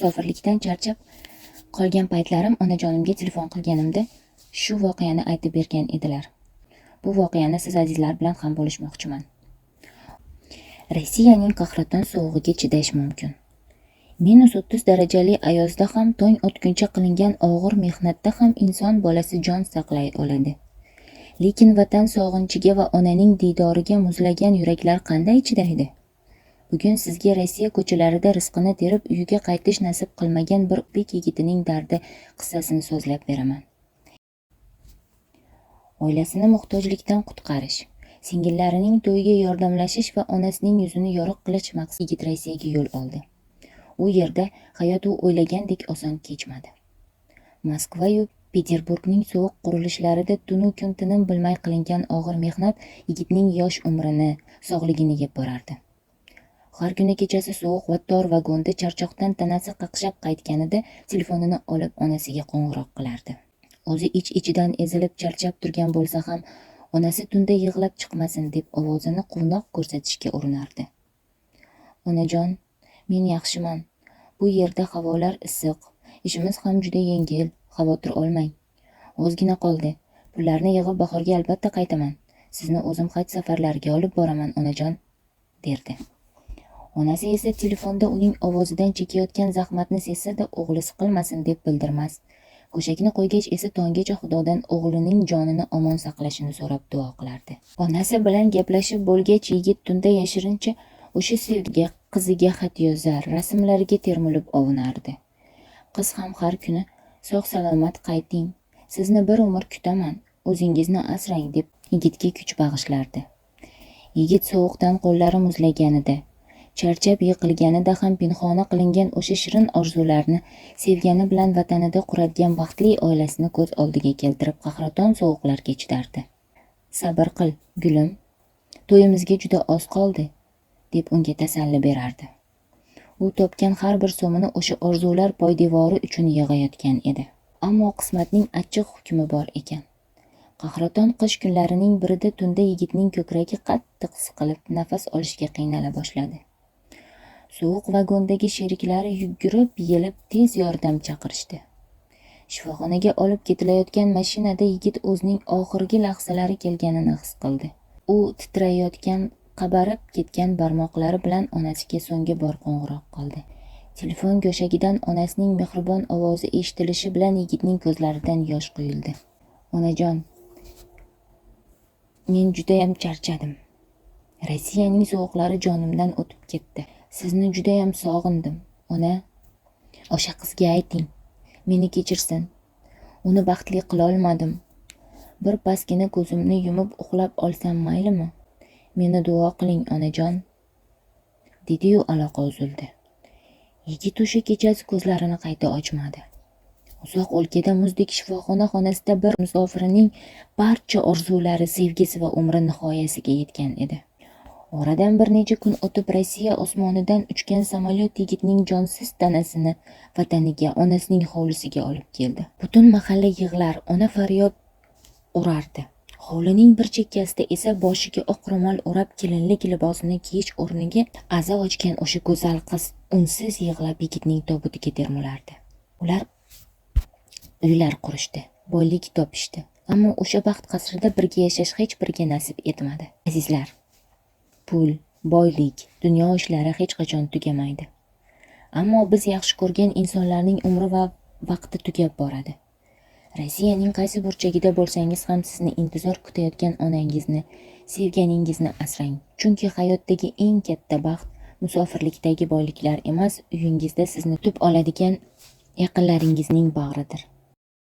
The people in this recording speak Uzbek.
musofirlikdan charchab qolgan paytlarim onajonimga telefon qilganimda shu voqeani aytib bergan edilar. Bu voqeani siz azizlar bilan ham bo'lishmoqchiman. Rossiyaning qahraton sovug'iga chidash mumkin. -30 darajali ayozda ham, tong otguncha qilingan og'ir mehnatda ham inson bolasi jon saqlay oladi. Lekin vatan sog'inchiga va onaning diydoriga muzlagan yuraklar qanday chidaydi? Bugun sizga Rossiya ko'chalarida rizqini terib uyiga qaytish nasib qilmagan bir o'zbek yigitining dardi qissasini so'zlab beraman. Oilasini muhtojlikdan qutqarish, singillarining to'yiga yordamlashish va onasining yuzini yorug' qilish maqsadida yigit Rossiyaga yo'l oldi. U yerda hayot u o'ylagandek oson kechmadi. Moskva yu Peterburgning sovuq qurilishlarida tunu kun tinim bilmay qilingan og'ir mehnat yigitning yosh umrini, sog'ligini yeb borardi. Har kuni kechasi sovuq va tor vagonda charchoqdan tanasi qaqshab qaytganida telefonini olib onasiga qo'ng'iroq qilardi. O'zi ich-ichidan ezilib charchab turgan bo'lsa ham, onasi tunda yig'lab chiqmasin deb ovozini quvnoq ko'rsatishga urinardi. Onajon, men yaxshiman. Bu yerda havolar issiq, ishimiz ham juda yengil, xavotir olmang. Ozgina qoldi. Pullarni yig'ib bahorga albatta qaytaman. Sizni o'zim haj safarlariga olib boraman, onajon, derdi. Onasi esa telefonda uning ovozidan chekayotgan zahmatni sezsa-da, o'g'li siqilmasin deb bildirmas. Go'shakni qo'ygach esa tonggacha Xudodan o'g'lining jonini omon saqlashini so'rab duo qilardi. Onasi bilan gaplashib bo'lgach, yigit tunda yashirincha o'sha sevgiga, qiziga xat yozar, rasmlariga termilib ovunardi. Qiz ham har kuni sog'-salomat qayting, sizni bir umr kutaman, o'zingizni asrang deb yigitga kuch bag'ishlardi. Yigit sovuqdan qo'llari muzlaganida, charchab yiqilganida ham pinhona qilingan o'sha shirin orzularni, sevgani bilan vatanida quradigan baxtli oilasini ko'z oldiga keltirib qahraton sovuqlarga chidardi. Sabr qil, gulim, to'yimizga juda oz qoldi, deb unga tasalli berardi. U topgan har bir so'mini o'sha orzular poydevori uchun yig'ayotgan edi. Ammo qismatning achchiq hukmi bor ekan. Qahraton qish kunlarining birida tunda yigitning ko'kragi qattiq siqilib, nafas olishga qiynala boshladi. Sovuq vagondagi sheriklari yugurib, yelib tez yordam chaqirishdi. Shifoxonaga olib ketilayotgan mashinada yigit o'zining oxirgi lahzalari kelganini his qildi. U titrayotgan, qabarib ketgan barmoqlari bilan onasiga so'nggi bor qo'ng'iroq qildi. Telefon go'shagidan onasining mehribon ovozi eshitilishi bilan yigitning ko'zlaridan yosh quyildi. Onajon, men judayam charchadim. Rossiyaning sovuqlari jonimdan o'tib ketdi. Sizni judayam sog'indim, ona. O'sha qizga ayting, meni kechirsin. Uni baxtli qila olmadim. Bir pasgina ko'zimni yumib uxlab olsam maylimi? Meni duo qiling, onajon, dedi-yu aloqa uzildi. Yigit o'sha kechasi ko'zlarini qayta ochmadi. Uzoq o'lkada muzdek shifoxona xonasida bir musofirning barcha orzulari, sevgisi va umri nihoyasiga yetgan edi. Oradan bir necha kun o'tib Rossiya osmonidan uchgan samolyot yigitning jonsiz tanasini vataniga, onasining hovlisiga olib keldi. Butun mahalla yig'lar, ona faryod urardi. Hovlining bir chekkasida esa boshiga oq ro'mol o'rab kelinlik libosini kiyish o'rniga aza ochgan o'sha go'zal qiz unsiz yig'lab yigitning tobutiga termulardi. Ular uylar qurishdi, boylik topishdi. Ammo o'sha baxt qasrida birga yashash hech biriga nasib etmadi. Azizlar, pul, boylik, dunyo ishlari hech qachon tugamaydi. Ammo biz yaxshi ko'rgan insonlarning umri va vaqti tugab boradi. Rossiyaning qaysi burchagida bo'lsangiz ham sizni intizor kutayotgan onangizni, sevganingizni asrang. Chunki hayotdagi eng katta baxt musofirlikdagi boyliklar emas, uyingizda sizni kutib oladigan yaqinlaringizning bag'ridir.